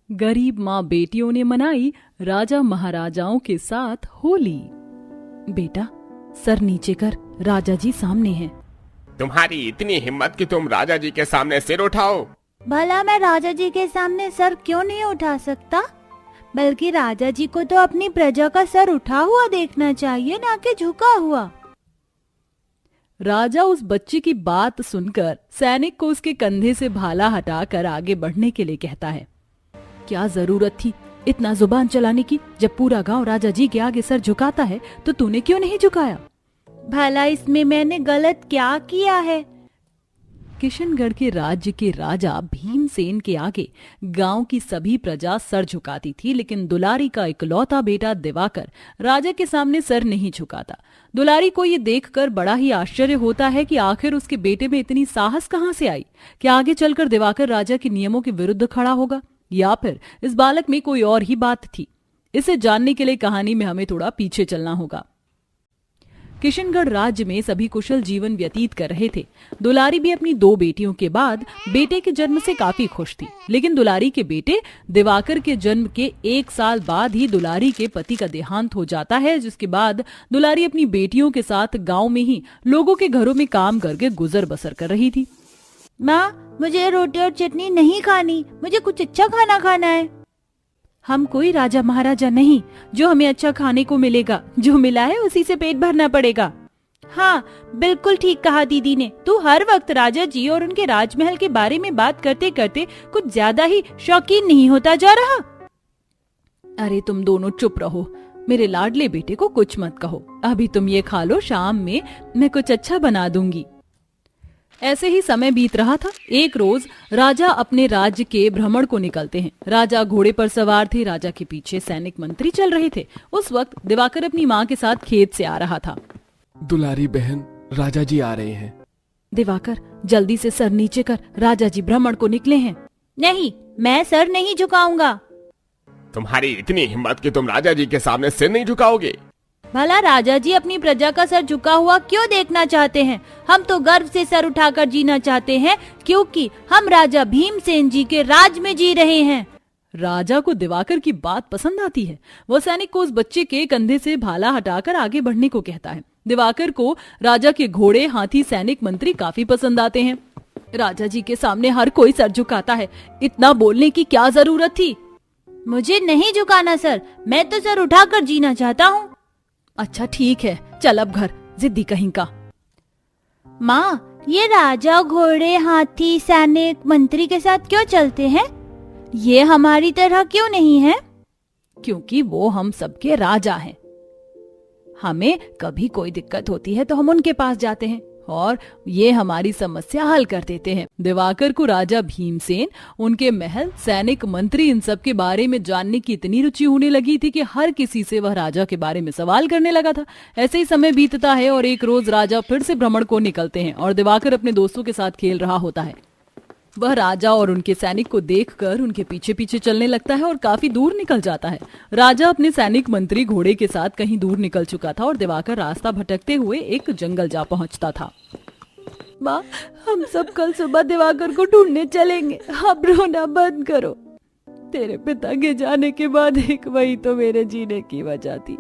गरीब माँ बेटियों ने मनाई राजा महाराजाओं के साथ होली। बेटा, सर नीचे कर, राजा जी सामने हैं। तुम्हारी इतनी हिम्मत कि तुम राजा जी के सामने सिर उठाओ। भला मैं राजा जी के सामने सर क्यों नहीं उठा सकता? बल्कि राजा जी को तो अपनी प्रजा का सर उठा हुआ देखना चाहिए, ना कि झुका हुआ। राजा उस बच्चे की बात सुनकर सैनिक को उसके कंधे से भाला हटाकर आगे बढ़ने के लिए कहता है। क्या जरूरत थी इतना जुबान चलाने की? जब पूरा गांव राजा जी के आगे सर झुकाता है तो तूने क्यों नहीं झुकाया? भला इसमें मैंने गलत क्या किया है? किशनगढ़ के राज्य के राजा भीमसेन के आगे गांव की सभी प्रजा सर झुकाती थी, लेकिन दुलारी का इकलौता बेटा दिवाकर राजा के सामने सर नहीं झुकाता। दुलारी को ये देखकर बड़ा ही आश्चर्य होता है कि आखिर उसके बेटे में इतनी साहस कहां से आई। क्या आगे चलकर दिवाकर राजा के नियमों के विरुद्ध खड़ा होगा, या फिर इस बालक में कोई और ही बात थी? इसे जानने के लिए कहानी में हमें थोड़ा पीछे चलना होगा। किशनगढ़ राज्य में सभी कुशल जीवन व्यतीत कर रहे थे। दुलारी भी अपनी 2 बेटियों के बाद बेटे के जन्म से काफी खुश थी, लेकिन दुलारी के बेटे दिवाकर के जन्म के 1 साल बाद ही दुलारी के पति का देहांत हो जाता है, जिसके बाद दुलारी अपनी बेटियों के साथ गांव में ही लोगों के घरों में काम करके गुजर बसर कर रही थी। माँ, मुझे रोटी और चटनी नहीं खानी, मुझे कुछ अच्छा खाना खाना है। हम कोई राजा महाराजा नहीं जो हमें अच्छा खाने को मिलेगा। जो मिला है उसी से पेट भरना पड़ेगा। हाँ, बिल्कुल ठीक कहा दीदी ने। तू हर वक्त राजा जी और उनके राजमहल के बारे में बात करते करते कुछ ज्यादा ही शौकीन नहीं होता जा रहा? अरे तुम दोनों चुप रहो, मेरे लाडले बेटे को कुछ मत कहो। अभी तुम ये खा लो, शाम में मैं कुछ अच्छा बना दूंगी। ऐसे ही समय बीत रहा था। एक रोज राजा अपने राज्य के भ्रमण को निकलते हैं। राजा घोड़े पर सवार थे, राजा के पीछे सैनिक मंत्री चल रहे थे। उस वक्त दिवाकर अपनी माँ के साथ खेत से आ रहा था। दुलारी बहन, राजा जी आ रहे हैं। दिवाकर, जल्दी से सर नीचे कर, राजा जी भ्रमण को निकले हैं। नहीं, मैं सर नहीं झुकाऊंगा। तुम्हारी इतनी हिम्मत कि तुम राजा जी के सामने सिर नहीं झुकाओगे? भला राजा जी अपनी प्रजा का सर झुका हुआ क्यों देखना चाहते हैं? हम तो गर्व से सर उठाकर जीना चाहते हैं, क्योंकि हम राजा भीमसेन जी के राज में जी रहे हैं। राजा को दिवाकर की बात पसंद आती है। वो सैनिक को उस बच्चे के कंधे से भाला हटाकर आगे बढ़ने को कहता है। दिवाकर को राजा के घोड़े, हाथी, सैनिक मंत्री काफी पसंद आते हैं। राजा जी के सामने हर कोई सर झुकाता है, इतना बोलने की क्या जरूरत थी? मुझे नहीं झुकाना सर, मैं तो सर उठाकर जीना चाहता हूँ। अच्छा ठीक है, चल अब घर, जिद्दी कहीं का। माँ, ये राजा घोड़े, हाथी, सैनिक मंत्री के साथ क्यों चलते हैं? ये हमारी तरह क्यों नहीं है? क्योंकि वो हम सबके राजा हैं। हमें कभी कोई दिक्कत होती है तो हम उनके पास जाते हैं और ये हमारी समस्या हल कर देते हैं। दिवाकर को राजा भीमसेन, उनके महल, सैनिक मंत्री, इन सब के बारे में जानने की इतनी रुचि होने लगी थी कि हर किसी से वह राजा के बारे में सवाल करने लगा था। ऐसे ही समय बीतता है और एक रोज राजा फिर से भ्रमण को निकलते हैं और दिवाकर अपने दोस्तों के साथ खेल रहा होता है। वह राजा और उनके सैनिक को देखकर उनके पीछे पीछे चलने लगता है और काफी दूर निकल जाता है। राजा अपने सैनिक मंत्री घोड़े के साथ कहीं दूर निकल चुका था और दिवाकर रास्ता भटकते हुए एक जंगल जा पहुंचता था। माँ, हम सब कल सुबह दिवाकर को ढूंढने चलेंगे, अब रोना बंद करो। तेरे पिता के जाने के बाद एक वही तो मेरे जीने की वजह थी।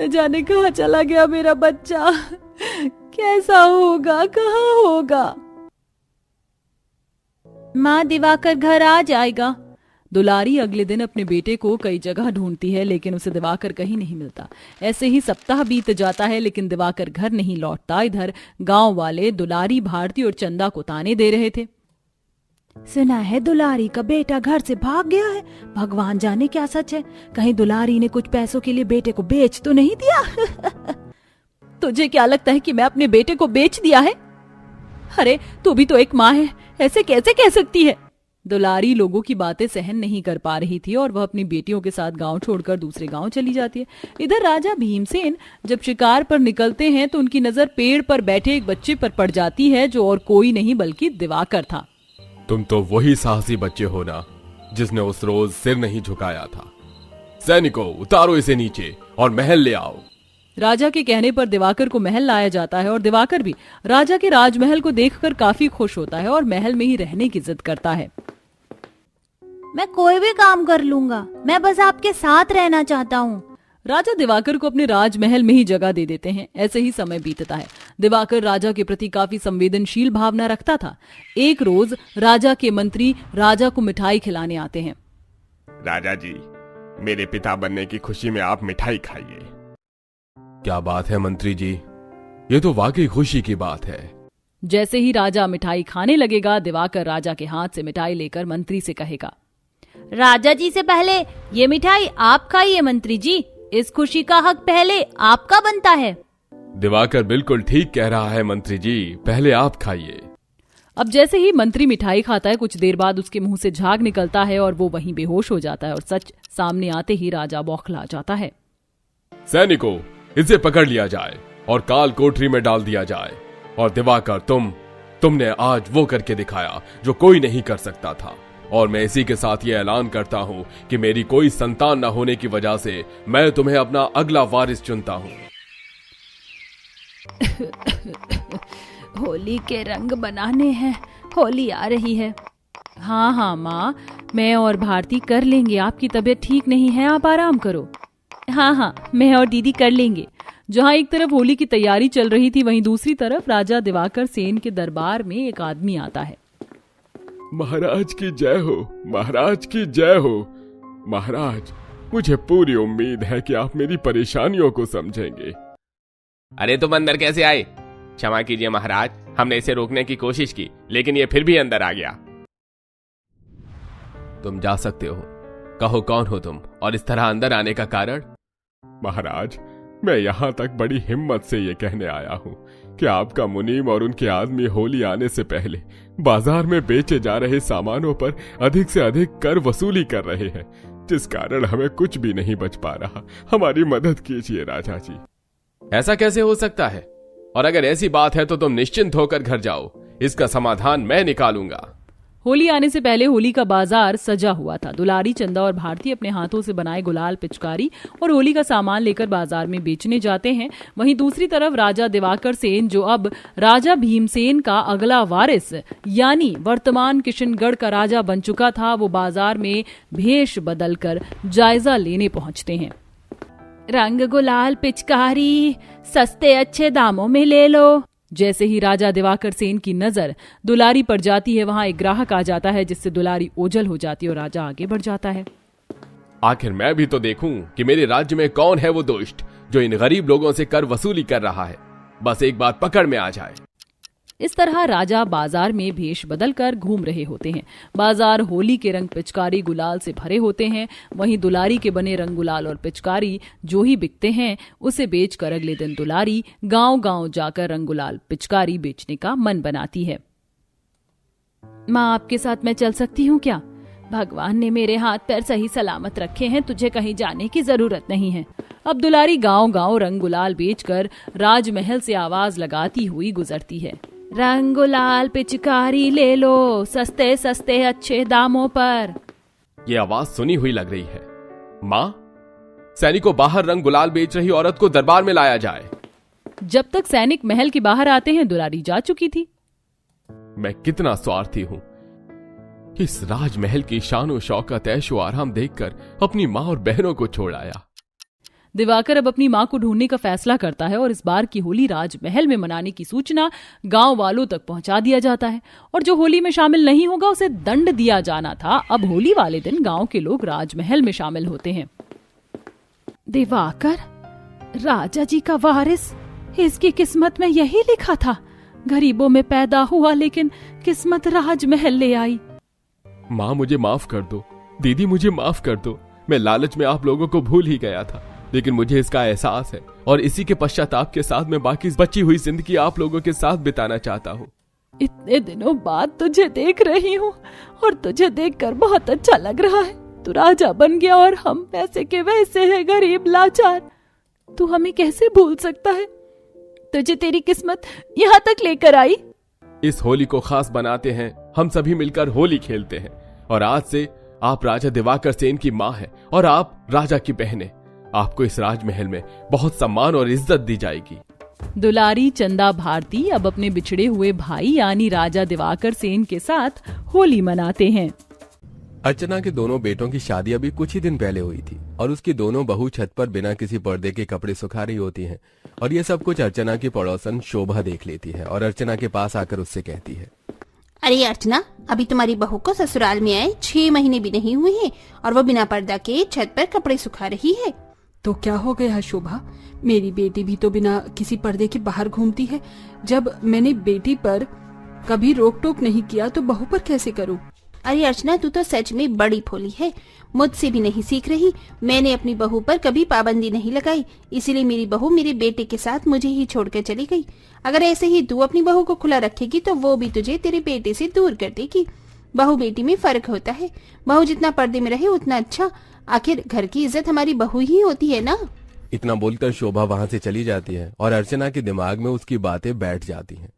न जाने कहाँ चला गया मेरा बच्चा, कैसा होगा, कहाँ होगा? माँ, दिवाकर घर आ जाएगा। दुलारी अगले दिन अपने बेटे को कई जगह ढूंढती है, लेकिन उसे दिवाकर कहीं नहीं मिलता। ऐसे ही सप्ताह बीत जाता है, लेकिन दिवाकर घर नहीं लौटता। इधर गांव वाले दुलारी, भारती और चंदा को ताने दे रहे थे। सुना है दुलारी का बेटा घर से भाग गया है। भगवान जाने क्या सच है। कहीं दुलारी ने कुछ पैसों के लिए बेटे को बेच तो नहीं दिया? तुझे क्या लगता है कि मैं अपने बेटे को बेच दिया है? अरे तू भी तो एक माँ है, ऐसे कैसे कह सकती है? दुलारी लोगों की बातें सहन नहीं कर पा रही थी और वह अपनी बेटियों के साथ गांव छोड़कर दूसरे गांव चली जाती है। इधर राजा भीमसेन जब शिकार पर निकलते हैं तो उनकी नजर पेड़ पर बैठे एक बच्चे पर पड़ जाती है, जो और कोई नहीं बल्कि दिवाकर था। तुम तो वही साहसी बच्चे हो ना जिसने उस रोज सिर नहीं झुकाया था। सैनिकों, उतारो इसे नीचे और महल ले आओ। राजा के कहने पर दिवाकर को महल लाया जाता है और दिवाकर भी राजा के राजमहल को देखकर काफी खुश होता है और महल में ही रहने की जिद करता है। मैं कोई भी काम कर लूंगा, मैं बस आपके साथ रहना चाहता हूँ। राजा दिवाकर को अपने राजमहल में ही जगह दे देते हैं। ऐसे ही समय बीतता है। दिवाकर राजा के प्रति काफी संवेदनशील भावना रखता था। एक रोज राजा के मंत्री राजा को मिठाई खिलाने आते हैं। राजा जी, मेरे पिता बनने की खुशी में आप मिठाई खाइए। क्या बात है मंत्री जी, ये तो वाकई खुशी की बात है। जैसे ही राजा मिठाई खाने लगेगा, दिवाकर राजा के हाथ से मिठाई लेकर मंत्री से कहेगा, राजा जी से पहले ये मिठाई आप खाइए मंत्री जी, इस खुशी का हक पहले आपका बनता है। दिवाकर बिल्कुल ठीक कह रहा है मंत्री जी, पहले आप खाइए। अब जैसे ही मंत्री मिठाई खाता है, कुछ देर बाद उसके मुंह से झाग निकलता है और वो वहीं बेहोश हो जाता है और सच सामने आते ही राजा बौखला जाता है। सैनिकों, इसे पकड़ लिया जाए और काल कोठरी में डाल दिया जाए। और दिवाकर, तुमने आज वो करके दिखाया जो कोई नहीं कर सकता था। और मैं इसी के साथ ये ऐलान करता हूं कि मेरी कोई संतान न होने की वजह से मैं तुम्हें अपना अगला वारिस चुनता हूं। होली के रंग बनाने हैं, होली आ रही है। हाँ माँ, मैं और भारती कर लेंगे। आपकी तबीयत ठीक नहीं है, आप आराम करो। हाँ, मैं और दीदी कर लेंगे। जहाँ एक तरफ होली की तैयारी चल रही थी, वहीं दूसरी तरफ राजा दिवाकर सेन के दरबार में एक आदमी आता है। महाराज की जय हो, महाराज की जय हो। महाराज, मुझे पूरी उम्मीद है कि आप मेरी परेशानियों को समझेंगे। अरे तुम अंदर कैसे आए? क्षमा कीजिए महाराज, हमने इसे रोकने की कोशिश की, लेकिन ये फिर भी अंदर आ गया। तुम जा सकते हो। कहो कौन हो तुम और इस तरह अंदर आने का कारण? महाराज, मैं यहाँ तक बड़ी हिम्मत से ये कहने आया हूँ कि आपका मुनीम और उनके आदमी होली आने से पहले बाजार में बेचे जा रहे सामानों पर अधिक से अधिक कर वसूली कर रहे हैं, जिस कारण हमें कुछ भी नहीं बच पा रहा। हमारी मदद कीजिए राजा जी। ऐसा कैसे हो सकता है? और अगर ऐसी बात है तो तुम निश्चिंत होकर घर जाओ, इसका समाधान मैं निकालूंगा। होली आने से पहले होली का बाजार सजा हुआ था। दुलारी, चंदा और भारती अपने हाथों से बनाए गुलाल, पिचकारी और होली का सामान लेकर बाजार में बेचने जाते हैं। वहीं दूसरी तरफ राजा दिवाकर सेन, जो अब राजा भीमसेन का अगला वारिस यानी वर्तमान किशनगढ़ का राजा बन चुका था, वो बाजार में भेष बदलकर जायजा लेने पहुंचते हैं। रंग गुलाल पिचकारी सस्ते अच्छे दामों में ले लो। जैसे ही राजा दिवाकर सेन की नजर दुलारी पर जाती है, वहां एक ग्राहक आ जाता है, जिससे दुलारी ओझल हो जाती है और राजा आगे बढ़ जाता है। आखिर मैं भी तो देखूं कि मेरे राज्य में कौन है वो दुष्ट जो इन गरीब लोगों से कर वसूली कर रहा है। बस एक बात पकड़ में आ जाए। इस तरह राजा बाजार में भेष बदलकर घूम रहे होते हैं। बाजार होली के रंग, पिचकारी, गुलाल से भरे होते हैं। वहीं दुलारी के बने रंग, गुलाल और पिचकारी जो ही बिकते हैं, उसे बेचकर अगले दिन दुलारी गांव-गांव जाकर रंग, गुलाल, पिचकारी बेचने का मन बनाती है। माँ, आपके साथ मैं चल सकती हूँ क्या? भगवान ने मेरे हाथ पैर सही सलामत रखे हैं, तुझे कहीं जाने की जरूरत नहीं है। अब दुलारी गांव-गांव रंग, गुलाल बेचकर राजमहल से आवाज लगाती हुई गुजरती है। रंग गुलाल पिचकारी ले लो, सस्ते सस्ते अच्छे दामों पर। ये आवाज सुनी हुई लग रही है। माँ, सैनिकों, बाहर रंग गुलाल बेच रही औरत को दरबार में लाया जाए। जब तक सैनिक महल के बाहर आते हैं, दुलारी जा चुकी थी। मैं कितना स्वार्थी हूँ। इस राजमहल की शानो शौकत, ऐशो आराम देखकर अपनी माँ और बहनों को छोड़ आया। दिवाकर अब अपनी मां को ढूंढने का फैसला करता है और इस बार की होली राजमहल में मनाने की सूचना गांव वालों तक पहुंचा दिया जाता है। और जो होली में शामिल नहीं होगा, उसे दंड दिया जाना था। अब होली वाले दिन गांव के लोग राजमहल में शामिल होते हैं। दिवाकर राजा जी का वारिस, इसकी किस्मत में यही लिखा था। गरीबों में पैदा हुआ, लेकिन किस्मत राजमहल ले आई। माँ, मुझे माफ कर दो। दीदी, मुझे माफ कर दो। मैं लालच में आप लोगों को भूल ही गया था, लेकिन मुझे इसका एहसास है और इसी के पश्चाताप के साथ मैं बाकी बची हुई जिंदगी आप लोगों के साथ बिताना चाहता हूँ। इतने दिनों बाद तुझे देख रही हूँ और तुझे देखकर बहुत अच्छा लग रहा है। तू राजा बन गया और हम वैसे के वैसे हैं, गरीब लाचार। तू हमें कैसे भूल सकता है? तुझे तेरी किस्मत यहाँ तक लेकर आई। इस होली को खास बनाते हैं, हम सभी मिलकर होली खेलते हैं। और आज से आप राजा दिवाकर सेन की माँ हैं और आप राजा की बहनें। आपको इस राजमहल में बहुत सम्मान और इज्जत दी जाएगी। दुलारी, चंदा, भारती अब अपने बिछड़े हुए भाई यानी राजा दिवाकर सेन के साथ होली मनाते हैं। अर्चना के दोनों बेटों की शादी अभी कुछ ही दिन पहले हुई थी और उसकी दोनों बहू छत पर बिना किसी पर्दे के कपड़े सुखा रही होती हैं और ये सब कुछ अर्चना की पड़ोसन शोभा देख लेती है और अर्चना के पास आकर उससे कहती है, अरे अर्चना, अभी तुम्हारी बहू को ससुराल में आए 6 महीने भी नहीं हुए हैं और वो बिना पर्दा के छत पर कपड़े सुखा रही है। तो क्या हो गया शोभा, मेरी बेटी भी तो बिना किसी पर्दे के बाहर घूमती है। जब मैंने बेटी पर कभी रोक टोक नहीं किया तो बहू पर कैसे करूं? अरे अर्चना, तू तो सच में बड़ी भोली है, मुझसे भी नहीं सीख रही। मैंने अपनी बहू पर कभी पाबंदी नहीं लगाई, इसीलिए मेरी बहू मेरे बेटे के साथ मुझे ही छोड़कर चली गई। अगर ऐसे ही तू अपनी बहू को खुला रखेगी तो वो भी तुझे तेरे बेटे से दूर कर देगी। बहू बेटी में फर्क होता है, बहू जितना पर्दे में रहे उतना अच्छा। आखिर घर की इज्जत हमारी बहू ही होती है ना। इतना बोलकर शोभा वहाँ से चली जाती है और अर्चना के दिमाग में उसकी बातें बैठ जाती हैं।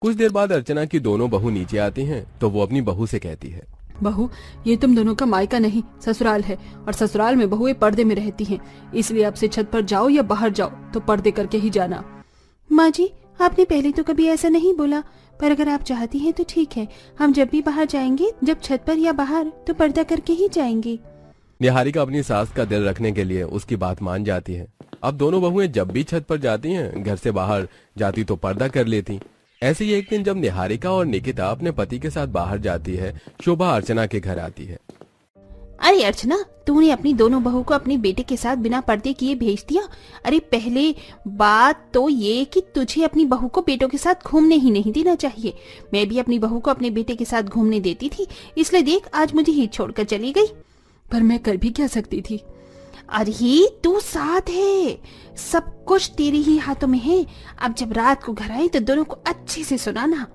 कुछ देर बाद अर्चना की दोनों बहू नीचे आती हैं तो वो अपनी बहू से कहती है, बहू, ये तुम दोनों का मायका नहीं ससुराल है और ससुराल में बहुएं पर्दे में रहती हैं, इसलिए अब से छत पर जाओ या बाहर जाओ तो पर्दे करके ही जाना। माँ जी, आपने पहले तो कभी ऐसा नहीं बोला, पर अगर आप चाहती हैं तो ठीक है, हम जब भी बाहर जाएंगे, जब छत पर या बाहर, तो पर्दा करके ही जाएंगे। निहारिका अपनी सास का दिल रखने के लिए उसकी बात मान जाती है। अब दोनों बहुएं जब भी छत पर जाती हैं, घर से बाहर जाती तो पर्दा कर लेती। ऐसे ही एक दिन जब निहारिका और निकिता अपने पति के साथ बाहर जाती है, शोभा अर्चना के घर आती है। अरे अर्चना, तूने अपनी दोनों बहू को अपने बेटे के साथ बिना पर्दे किए भेज दिया। अरे पहले बात तो ये कि तुझे अपनी बहू को बेटों के साथ घूमने ही नहीं देना चाहिए। मैं भी अपनी बहू को अपने बेटे के साथ घूमने देती थी, इसलिए देख आज मुझे ही छोड़कर चली गई। पर मैं कर भी क्या सकती थी? अरे तू साथ है, सब कुछ तेरे ही हाथों में है। अब जब रात को घर आई तो दोनों को अच्छे से सुनाना।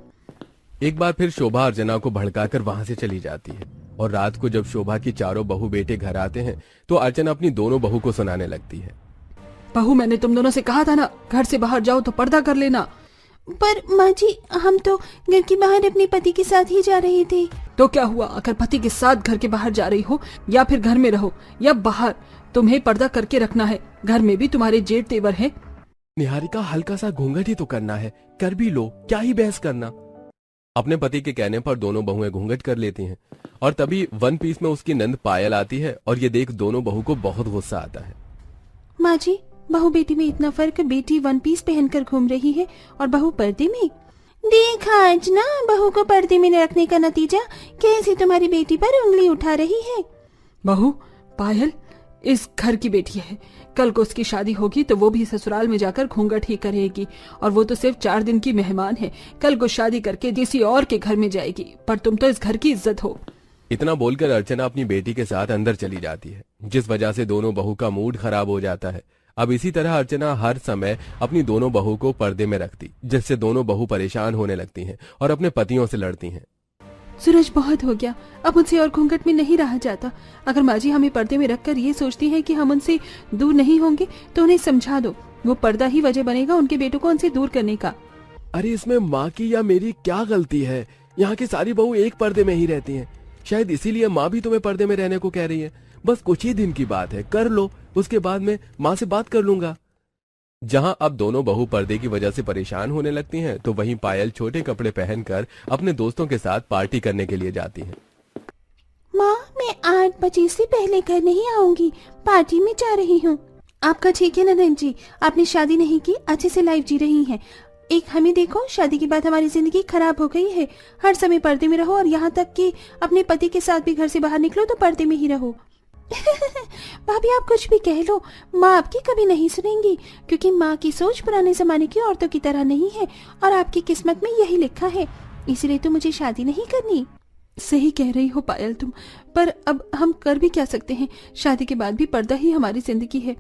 एक बार फिर शोभा अर्चना को भड़काकर वहाँ से चली जाती है और रात को जब शोभा की चारों बहू बेटे घर आते हैं तो अर्चना अपनी दोनों बहू को सुनाने लगती है, बहू, मैंने तुम दोनों से कहा था ना, घर से बाहर जाओ तो पर्दा कर लेना। पर माँ जी, हम तो घर के बाहर अपने पति के साथ ही जा रहे थे। तो क्या हुआ, अगर पति के साथ घर के बाहर जा रही हो या फिर घर में रहो या बाहर, तुम्हें पर्दा करके रखना है। घर में भी तुम्हारे जेठ तेवर हैं। निहारिका, हल्का सा घूंघट ही तो करना है, कर भी लो, क्या ही बहस करना। अपने पति के कहने पर दोनों बहुएं घूंघट कर लेती हैं और तभी वन पीस में उसकी नंद पायल आती है और ये देख दोनों बहू को बहुत गुस्सा आता है। माँ जी, बहू बेटी में इतना फर्क, बेटी वन पीस पहनकर घूम रही है और बहू पर्दे में। देखा आज ना, बहू को पर्दे में रखने का नतीजा, कैसे तुम्हारी बेटी पर उंगली उठा रही है। बहू, पायल इस घर की बेटी है, कल को उसकी शादी होगी तो वो भी ससुराल में जाकर घूंघट ही करेगी और वो तो सिर्फ 4 दिन की मेहमान है। कल को शादी करके किसी और के घर में जाएगी, पर तुम तो इस घर की इज्जत हो। इतना बोलकर अर्चना अपनी बेटी के साथ अंदर चली जाती है, जिस वजह से दोनों बहू का मूड खराब हो जाता है। अब इसी तरह अर्चना हर समय अपनी दोनों बहू को पर्दे में रखती, जिससे दोनों बहू परेशान होने लगती हैं और अपने पतियों से लड़ती हैं। सूरज, बहुत हो गया, अब उनसे और घूंघट में नहीं रहा जाता। अगर माँ जी हमें पर्दे में रखकर ये सोचती है कि हम उनसे दूर नहीं होंगे तो उन्हें समझा दो, वो पर्दा ही वजह बनेगा उनके बेटों को उनसे दूर करने का। अरे इसमें माँ की या मेरी क्या गलती है? यहाँ की सारी बहू एक पर्दे में ही रहती हैं, शायद इसीलिए माँ भी तुम्हें पर्दे में रहने को कह रही है। बस कुछ ही दिन की बात है, कर लो, उसके बाद में माँ से बात कर लूंगा। जहां अब दोनों बहू पर्दे की वजह से परेशान होने लगती हैं, तो वहीं पायल छोटे कपड़े पहनकर अपने दोस्तों के साथ पार्टी करने के लिए जाती है। माँ, मैं 8 बजे से पहले घर नहीं आऊंगी, पार्टी में जा रही हूँ। आपका ठीक है ननद जी, आपने शादी नहीं की, अच्छे से लाइफ जी रही हैं। एक हमें देखो, शादी के बाद हमारी जिंदगी खराब हो गई है। हर समय पर्दे में रहो और यहाँ तक कि अपने पति के साथ भी घर से बाहर निकलो तो पर्दे में ही रहो। भाभी, आप कुछ भी कह लो, माँ आपकी कभी नहीं सुनेंगी, क्योंकि माँ की सोच पुराने जमाने की औरतों की तरह नहीं है और आपकी किस्मत में यही लिखा है, इसलिए तो मुझे शादी नहीं करनी। सही कह रही हो पायल तुम, पर अब हम कर भी क्या सकते हैं? शादी के बाद भी पर्दा ही हमारी जिंदगी है।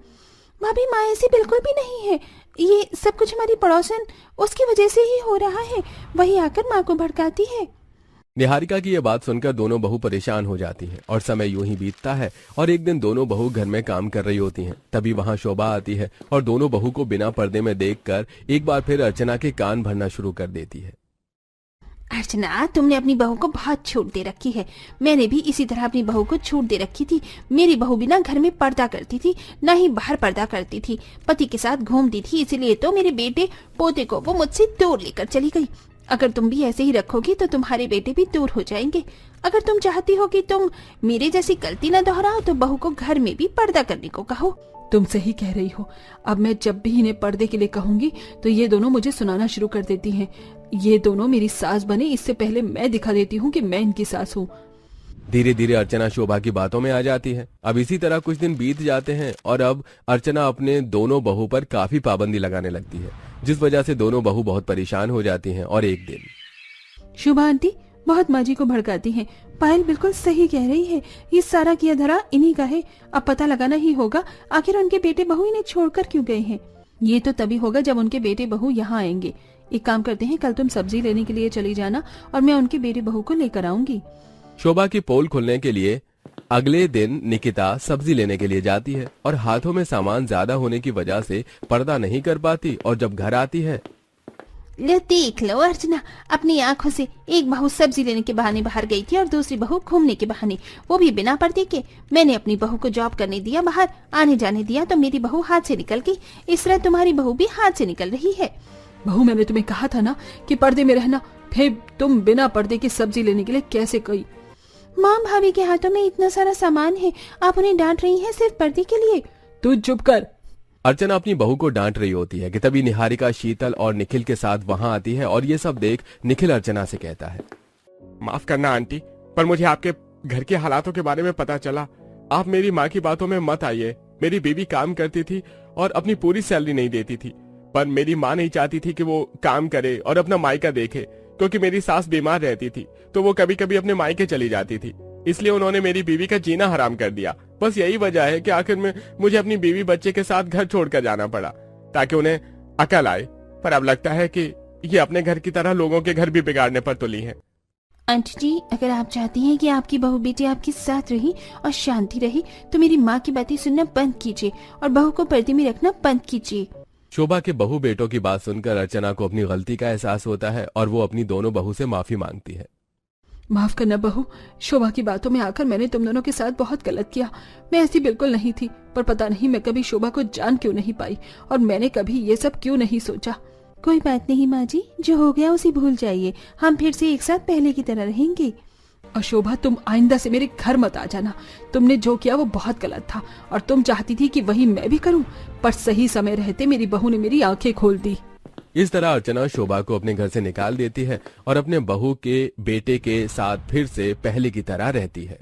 भाभी, माँ ऐसी बिल्कुल भी नहीं है, ये सब कुछ हमारी पड़ोसन उसकी वजह से ही हो रहा है, वही आकर माँ को भड़काती है। निहारिका की यह बात सुनकर दोनों बहू परेशान हो जाती हैं और समय यूं ही बीतता है और एक दिन दोनों बहू घर में काम कर रही होती हैं। तभी वहां शोभा आती है और दोनों बहू को बिना पर्दे में देखकर एक बार फिर अर्चना के कान भरना शुरू कर देती है। अर्चना, तुमने अपनी बहू को बहुत छूट दे रखी है। मैंने भी इसी तरह अपनी बहू को छूट दे रखी थी। मेरी बहू भी ना घर में पर्दा करती थी, ना ही बाहर पर्दा करती थी, पति के साथ घूमती थी, इसीलिए तो मेरे बेटे पोते को वो मुझसे दूर लेकर चली गई। अगर तुम भी ऐसे ही रखोगी तो तुम्हारे बेटे भी दूर हो जाएंगे। अगर तुम चाहती हो कि तुम मेरे जैसी गलती न दोहराओ तो बहू को घर में भी पर्दा करने को कहो। तुम सही कह रही हो। अब मैं जब भी इन्हें पर्दे के लिए कहूंगी तो ये दोनों मुझे सुनाना शुरू कर देती हैं। ये दोनों मेरी सास बने इससे पहले मैं दिखा देती हूँ कि मैं इनकी सास हूँ। धीरे धीरे अर्चना शोभा की बातों में आ जाती है। अब इसी तरह कुछ दिन बीत जाते हैं और अब अर्चना अपने दोनों बहू पर काफी पाबंदी लगाने लगती है, जिस वजह से दोनों बहू बहुत परेशान हो जाती हैं। और एक दिन शोभा आंटी बहुत माँ जी को भड़काती हैं। पायल बिल्कुल सही कह रही है, ये सारा किया धरा इन्हीं का है। अब पता लगाना ही होगा आखिर उनके बेटे बहू इन्हें छोड़कर क्यों गए हैं। ये तो तभी होगा जब उनके बेटे बहू यहाँ आएंगे। एक काम करते हैं, कल तुम सब्जी लेने के लिए चली जाना और मैं उनके बेटे बहू को लेकर आऊंगी। शोभा की पोल खुलने के लिए अगले दिन निकिता सब्जी लेने के लिए जाती है और हाथों में सामान ज्यादा होने की वजह से पर्दा नहीं कर पाती। और जब घर आती है, ले देख लो अर्चना, अपनी आंखों से एक बहू सब्जी लेने के बहाने बाहर गई थी और दूसरी बहू घूमने के बहाने, वो भी बिना पर्दे के। मैंने अपनी बहू को जॉब करने दिया, बाहर आने जाने दिया तो मेरी बहू हाथ से निकल गई। इस तरह तुम्हारी बहू भी हाथ से निकल रही है। बहू मैंने तुम्हें कहा था ना कि पर्दे में रहना, फिर तुम बिना पर्दे की सब्जी लेने के लिए कैसे गई? माँ भाभी के हाथों में इतना सारा सामान है, आप उन्हें डांट रही हैं सिर्फ पर्दे के लिए। तू चुप कर। अर्चना अपनी बहू को डांट रही होती है कि तभी निहारिका, शीतल और निखिल के साथ वहां आती है और ये सब देख निखिल अर्चना से कहता है, माफ करना आंटी, पर मुझे आपके घर के हालातों के बारे में पता चला। आप मेरी माँ की बातों में मत आइए। मेरी बीवी काम करती थी और अपनी पूरी सैलरी नहीं देती थी, पर मेरी माँ नहीं चाहती थी कि वो काम करे और अपना मायका देखे, क्योंकि मेरी सास बीमार रहती थी तो वो कभी कभी अपने मायके चली जाती थी। इसलिए उन्होंने मेरी बीवी का जीना हराम कर दिया। बस यही वजह है कि आखिर में मुझे अपनी बीवी बच्चे के साथ घर छोड़कर जाना पड़ा ताकि उन्हें अकल आए। पर अब लगता है कि ये अपने घर की तरह लोगों के घर भी बिगाड़ने पर तुली है। आंटी जी, अगर आप चाहती हैं कि आपकी बहू बेटी आपके साथ रही और शांति रही तो मेरी माँ की बातें सुनना बंद कीजिए और बहू को पर्दे में रखना बंद कीजिए। शोभा के बहू बेटों की बात सुनकर अर्चना को अपनी गलती का एहसास होता है और वो अपनी दोनों बहू से माफी मांगती है। माफ करना बहू, शोभा की बातों में आकर मैंने तुम दोनों के साथ बहुत गलत किया। मैं ऐसी बिल्कुल नहीं थी, पर पता नहीं मैं कभी शोभा को जान क्यों नहीं पाई और मैंने कभी ये सब क्यों नहीं सोचा। कोई बात नहीं माँ जी, जो हो गया उसे भूल जाइए। हम फिर से एक साथ पहले की तरह रहेंगे। और शोभा, तुम आइंदा से मेरे घर मत आ जाना। तुमने जो किया वो बहुत गलत था और तुम चाहती थी कि वही मैं भी करूं, पर सही समय रहते मेरी बहू ने मेरी आंखें खोल दी। इस तरह अर्चना शोभा को अपने घर से निकाल देती है और अपने बहू के बेटे के साथ फिर से पहले की तरह रहती है।